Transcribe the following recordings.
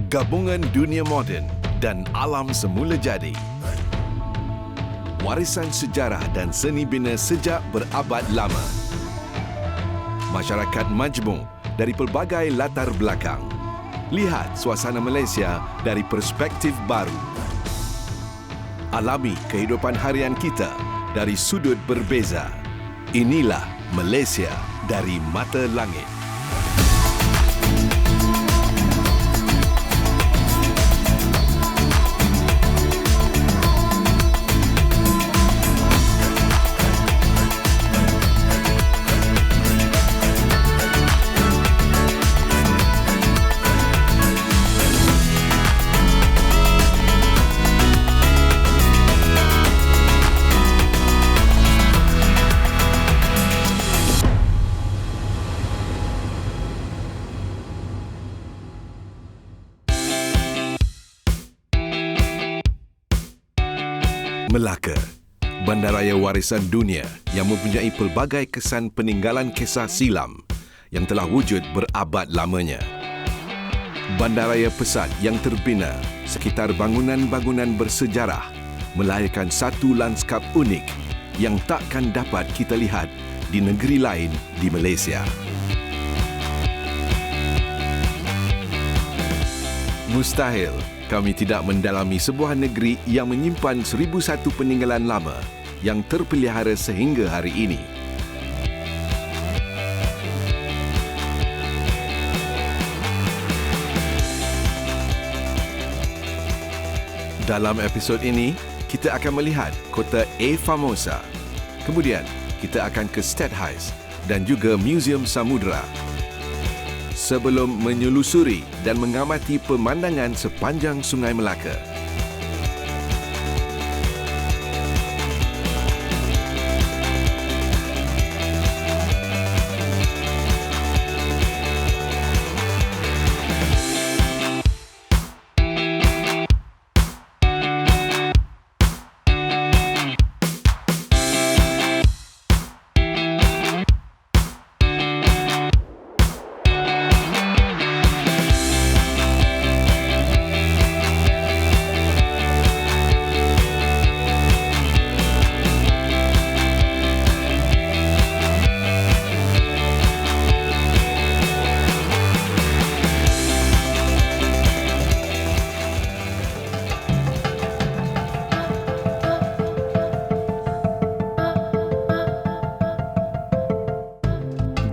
Gabungan dunia moden dan alam semula jadi. Warisan sejarah dan seni bina sejak berabad lama. Masyarakat majmuk dari pelbagai latar belakang. Lihat suasana Malaysia dari perspektif baru. Alami kehidupan harian kita dari sudut berbeza. Inilah Malaysia dari mata langit. Melaka, bandaraya warisan dunia yang mempunyai pelbagai kesan peninggalan kisah silam yang telah wujud berabad lamanya. Bandaraya pesat yang terbina sekitar bangunan-bangunan bersejarah melahirkan satu lanskap unik yang takkan dapat kita lihat di negeri lain di Malaysia. Mustahil kami tidak mendalami sebuah negeri yang menyimpan 1001 peninggalan lama yang terpelihara sehingga hari ini. Dalam episod ini, kita akan melihat kota A Famosa. Kemudian, kita akan ke Stadhuis dan juga Museum Samudra. Sebelum menyelusuri dan mengamati pemandangan sepanjang Sungai Melaka.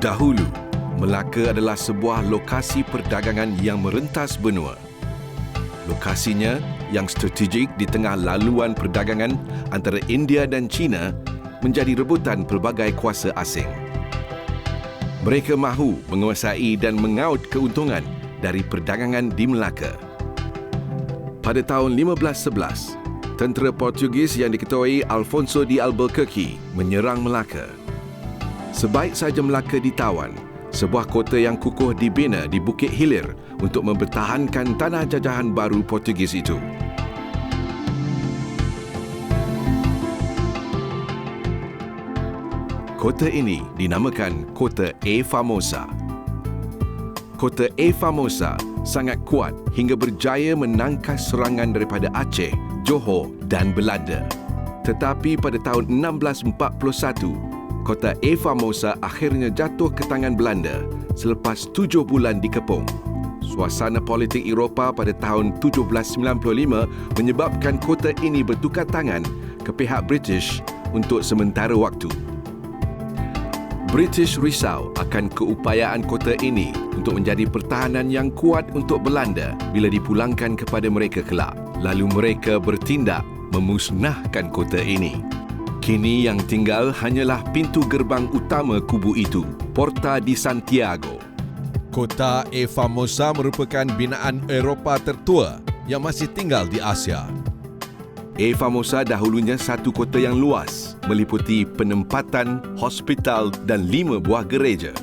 Dahulu, Melaka adalah sebuah lokasi perdagangan yang merentas benua. Lokasinya yang strategik di tengah laluan perdagangan antara India dan China menjadi rebutan pelbagai kuasa asing. Mereka mahu menguasai dan mengaut keuntungan dari perdagangan di Melaka. Pada tahun 1511, tentera Portugis yang diketuai Alfonso de Albuquerque menyerang Melaka. Sebaik saja Melaka ditawan, sebuah kota yang kukuh dibina di Bukit Hilir untuk mempertahankan tanah jajahan baru Portugis itu. Kota ini dinamakan Kota A Famosa. Kota A Famosa sangat kuat hingga berjaya menangkas serangan daripada Aceh, Johor dan Belanda. Tetapi pada tahun 1641, Kota A Famosa akhirnya jatuh ke tangan Belanda selepas 7 bulan dikepung. Suasana politik Eropah pada tahun 1795 menyebabkan kota ini bertukar tangan ke pihak British untuk sementara waktu. British risau akan keupayaan kota ini untuk menjadi pertahanan yang kuat untuk Belanda bila dipulangkan kepada mereka kelak. Lalu mereka bertindak memusnahkan kota ini. Kini yang tinggal hanyalah pintu gerbang utama kubu itu, Porta di Santiago. Kota A Famosa merupakan binaan Eropah tertua yang masih tinggal di Asia. A Famosa dahulunya satu kota yang luas, meliputi penempatan, hospital dan 5 buah gereja.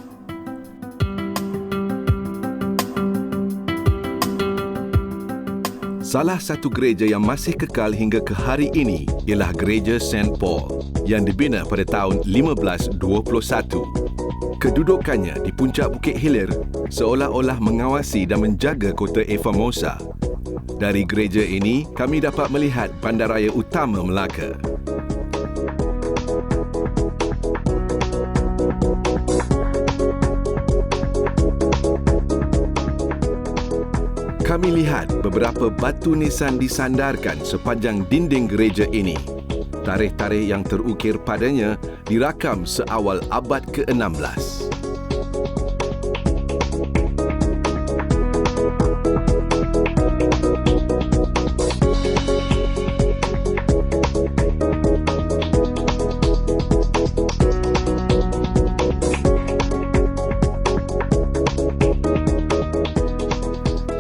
Salah satu gereja yang masih kekal hingga ke hari ini ialah Gereja St. Paul yang dibina pada tahun 1521. Kedudukannya di puncak Bukit Hilir seolah-olah mengawasi dan menjaga kota Formosa. Dari gereja ini, kami dapat melihat bandaraya utama Melaka. Kami lihat beberapa batu nisan disandarkan sepanjang dinding gereja ini. Tarikh-tarikh yang terukir padanya dirakam seawal abad ke-16.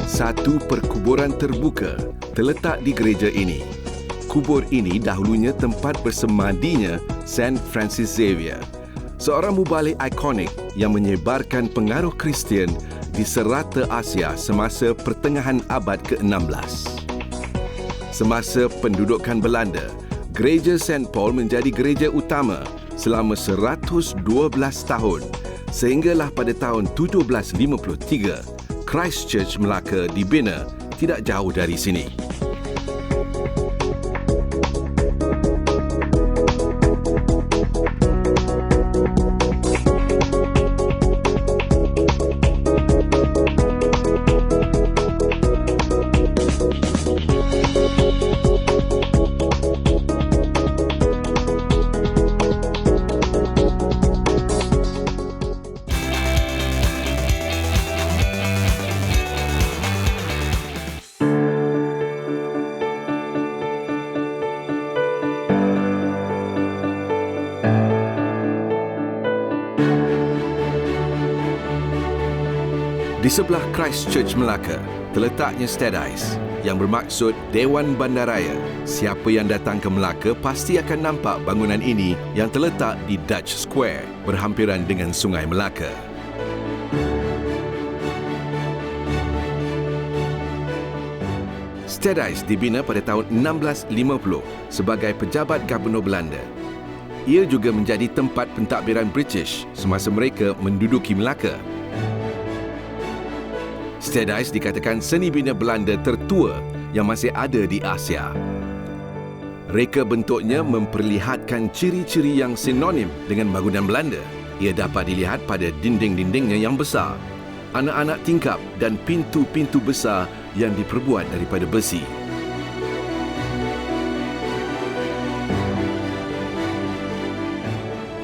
Satu perkuburan terbuka terletak di gereja ini. Kubur ini dahulunya tempat bersemadinya Saint Francis Xavier, seorang mubalik ikonik yang menyebarkan pengaruh Kristian di serata Asia semasa pertengahan abad ke-16. Semasa pendudukan Belanda, Gereja St. Paul menjadi gereja utama selama 112 tahun sehinggalah pada tahun 1753 Christchurch Melaka dibina tidak jauh dari sini. Di sebelah Christchurch Melaka terletaknya Steadies yang bermaksud Dewan Bandaraya. Siapa yang datang ke Melaka pasti akan nampak bangunan ini yang terletak di Dutch Square berhampiran dengan Sungai Melaka. Steadies dibina pada tahun 1650 sebagai pejabat Gubernur Belanda. Ia juga menjadi tempat pentadbiran British semasa mereka menduduki Melaka. Steadies dikatakan seni bina Belanda tertua yang masih ada di Asia. Reka bentuknya memperlihatkan ciri-ciri yang sinonim dengan bangunan Belanda. Ia dapat dilihat pada dinding-dindingnya yang besar, anak-anak tingkap dan pintu-pintu besar yang diperbuat daripada besi.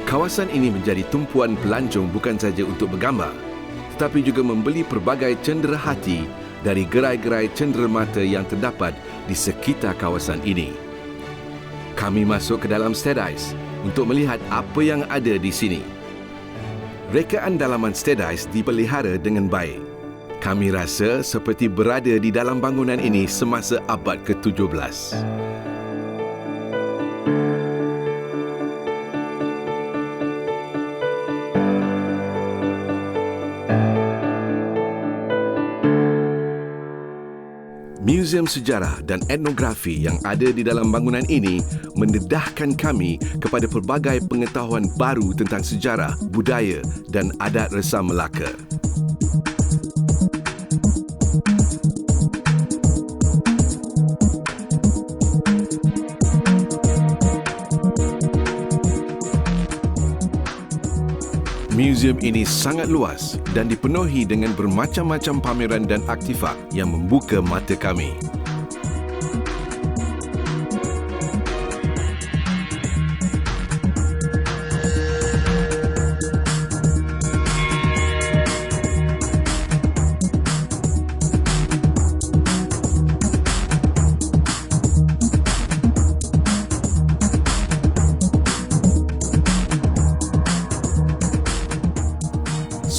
Kawasan ini menjadi tumpuan pelancong bukan saja untuk bergambar, tetapi juga membeli pelbagai cenderahati dari gerai-gerai cenderamata yang terdapat di sekitar kawasan ini. Kami masuk ke dalam Steadies untuk melihat apa yang ada di sini. Rekaan dalaman Steadies dipelihara dengan baik. Kami rasa seperti berada di dalam bangunan ini semasa abad ke-17. Muzium sejarah dan etnografi yang ada di dalam bangunan ini mendedahkan kami kepada pelbagai pengetahuan baru tentang sejarah, budaya dan adat resam Melaka. Muzium ini sangat luas dan dipenuhi dengan bermacam-macam pameran dan artifak yang membuka mata kami.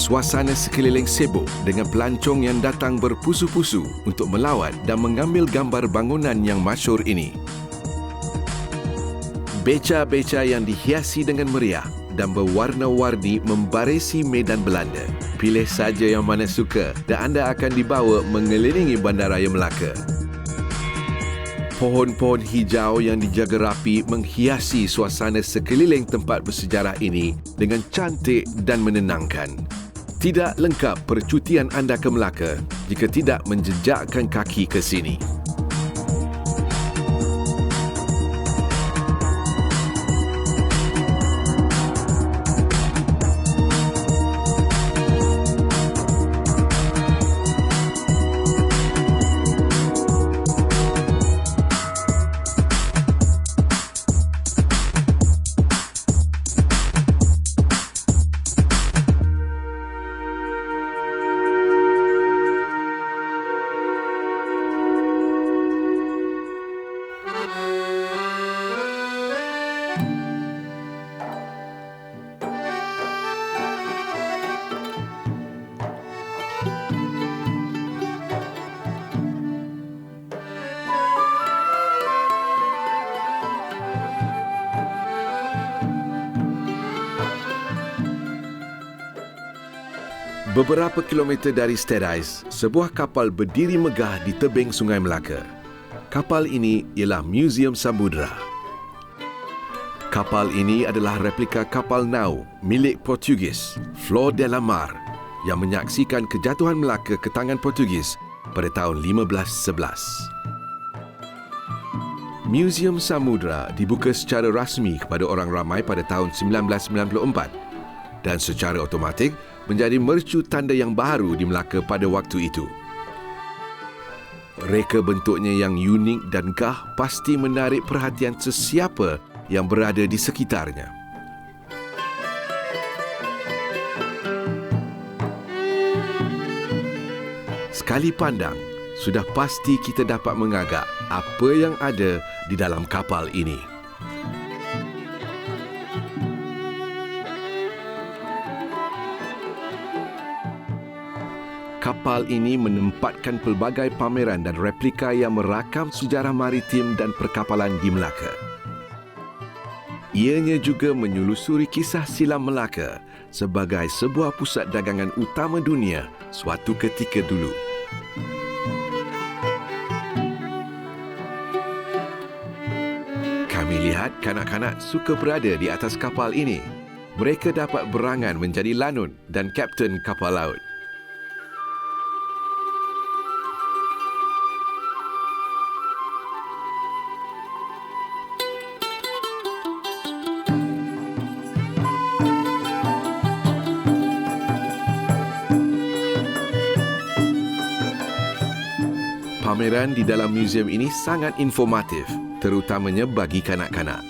Suasana sekeliling sibuk dengan pelancong yang datang berpusu-pusu untuk melawat dan mengambil gambar bangunan yang masyhur ini. Beca-beca yang dihiasi dengan meriah dan berwarna-warni membarisi medan Belanda. Pilih saja yang mana suka dan anda akan dibawa mengelilingi Bandaraya Melaka. Pohon-pohon hijau yang dijaga rapi menghiasi suasana sekeliling tempat bersejarah ini dengan cantik dan menenangkan. Tidak lengkap percutian anda ke Melaka jika tidak menjejakkan kaki ke sini. Beberapa kilometer dari Stadice, sebuah kapal berdiri megah di tebing Sungai Melaka. Kapal ini ialah Museum Samudra. Kapal ini adalah replika kapal nau milik Portugis, Flor de la Mar, yang menyaksikan kejatuhan Melaka ke tangan Portugis pada tahun 1511. Museum Samudra dibuka secara rasmi kepada orang ramai pada tahun 1994 dan secara automatik menjadi mercu tanda yang baru di Melaka pada waktu itu. Reka bentuknya yang unik dan gah pasti menarik perhatian sesiapa yang berada di sekitarnya. Sekali pandang, sudah pasti kita dapat mengagak apa yang ada di dalam kapal ini. Kapal ini menempatkan pelbagai pameran dan replika yang merakam sejarah maritim dan perkapalan di Melaka. Ianya juga menyelusuri kisah silam Melaka sebagai sebuah pusat dagangan utama dunia suatu ketika dulu. Kami lihat kanak-kanak suka berada di atas kapal ini. Mereka dapat berangan menjadi lanun dan kapten kapal laut. Pameran di dalam museum ini sangat informatif, terutamanya bagi kanak-kanak.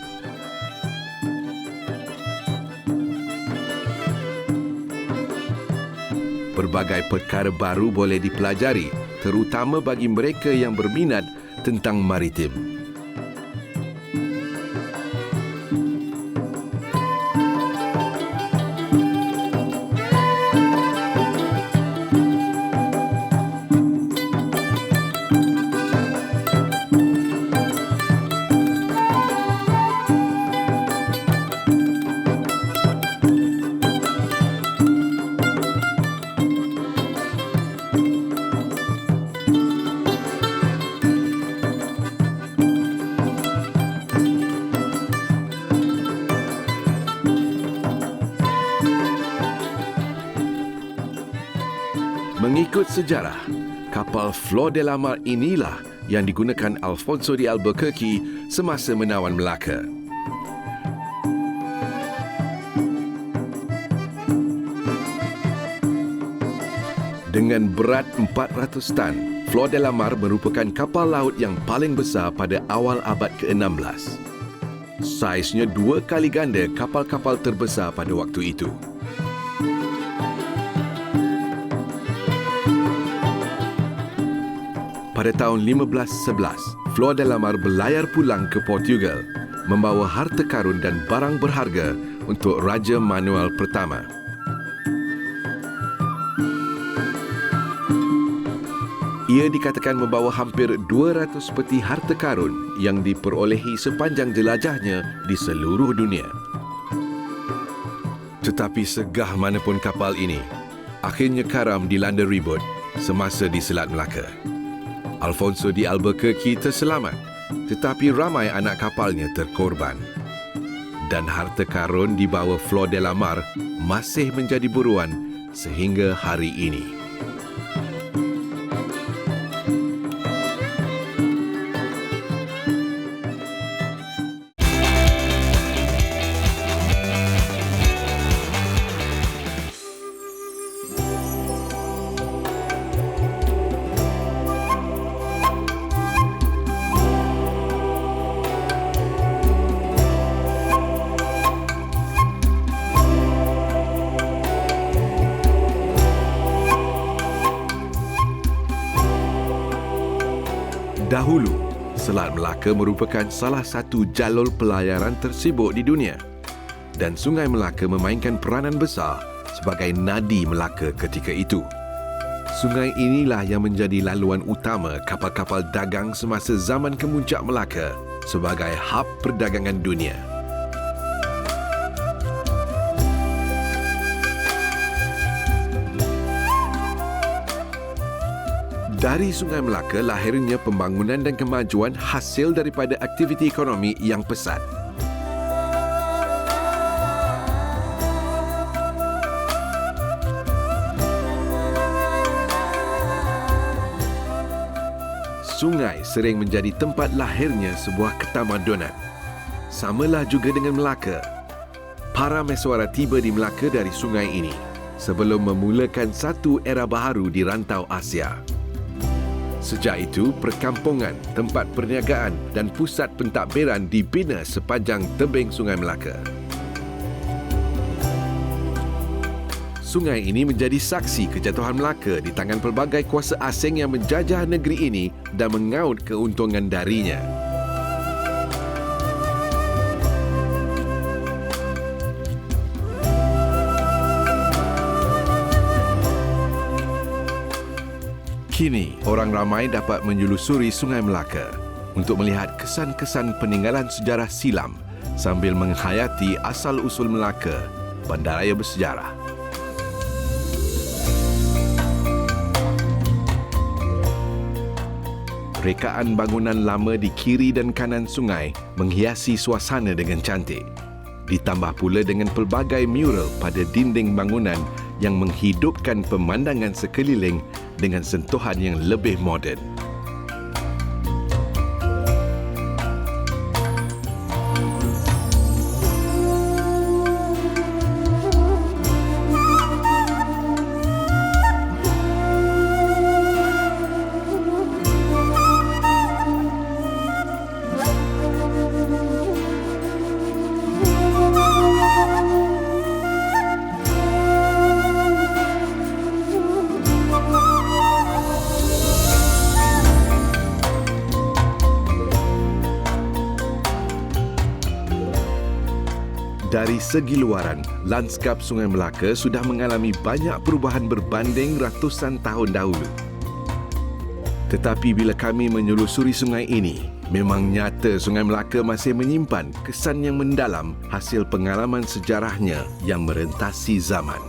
Berbagai perkara baru boleh dipelajari, terutama bagi mereka yang berminat tentang maritim. Mengikut sejarah, kapal Flor de la Mar inilah yang digunakan Alfonso de Albuquerque semasa menawan Melaka. Dengan berat 400 tan, Flor de la Mar merupakan kapal laut yang paling besar pada awal abad ke-16. Saiznya 2 kali ganda kapal-kapal terbesar pada waktu itu. Pada tahun 1511, Flor de la Mar berlayar pulang ke Portugal, membawa harta karun dan barang berharga untuk Raja Manuel pertama. Ia dikatakan membawa hampir 200 peti harta karun yang diperolehi sepanjang jelajahnya di seluruh dunia. Tetapi segah manapun kapal ini, akhirnya karam dilanda ribut semasa di Selat Melaka. Alfonso de Albuquerque terselamat tetapi ramai anak kapalnya terkorban. Dan harta karun di bawah Flor de la Mar masih menjadi buruan sehingga hari ini. Dahulu, Selat Melaka merupakan salah satu jalur pelayaran tersibuk di dunia dan Sungai Melaka memainkan peranan besar sebagai nadi Melaka ketika itu. Sungai inilah yang menjadi laluan utama kapal-kapal dagang semasa zaman kemuncak Melaka sebagai hub perdagangan dunia. Dari Sungai Melaka lahirnya pembangunan dan kemajuan hasil daripada aktiviti ekonomi yang pesat. Sungai sering menjadi tempat lahirnya sebuah ketamadunan. Samalah juga dengan Melaka. Para mesuara tiba di Melaka dari sungai ini sebelum memulakan satu era baharu di rantau Asia. Sejak itu, perkampungan, tempat perniagaan dan pusat pentadbiran dibina sepanjang tebing Sungai Melaka. Sungai ini menjadi saksi kejatuhan Melaka di tangan pelbagai kuasa asing yang menjajah negeri ini dan mengaut keuntungan darinya. Kini, orang ramai dapat menyelusuri Sungai Melaka untuk melihat kesan-kesan peninggalan sejarah silam sambil menghayati asal-usul Melaka, bandaraya bersejarah. Rekaan bangunan lama di kiri dan kanan sungai menghiasi suasana dengan cantik. Ditambah pula dengan pelbagai mural pada dinding bangunan yang menghidupkan pemandangan sekeliling dengan sentuhan yang lebih moden. Dari segi luaran, landskap Sungai Melaka sudah mengalami banyak perubahan berbanding ratusan tahun dahulu. Tetapi bila kami menyelusuri sungai ini, memang nyata Sungai Melaka masih menyimpan kesan yang mendalam hasil pengalaman sejarahnya yang merentasi zaman.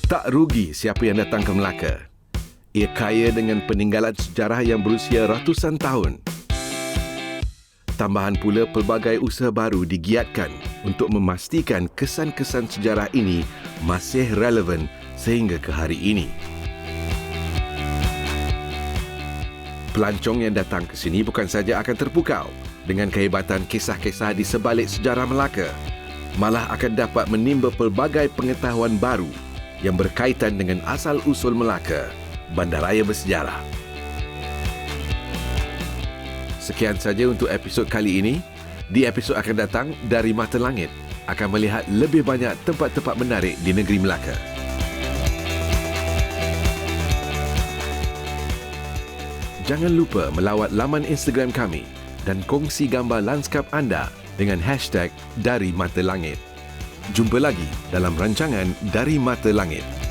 Tak rugi siapa yang datang ke Melaka. Ia kaya dengan peninggalan sejarah yang berusia ratusan tahun. Tambahan pula pelbagai usaha baru digiatkan untuk memastikan kesan-kesan sejarah ini masih relevan sehingga ke hari ini. Pelancong yang datang ke sini bukan saja akan terpukau dengan kehebatan kisah-kisah di sebalik sejarah Melaka, malah akan dapat menimba pelbagai pengetahuan baru yang berkaitan dengan asal-usul Melaka, bandaraya bersejarah. Sekian saja untuk episod kali ini. Di episod akan datang, Dari Mata Langit akan melihat lebih banyak tempat-tempat menarik di negeri Melaka. Jangan lupa melawat laman Instagram kami dan kongsi gambar lanskap anda dengan #DariMataLangit. Jumpa lagi dalam rancangan Dari Mata Langit.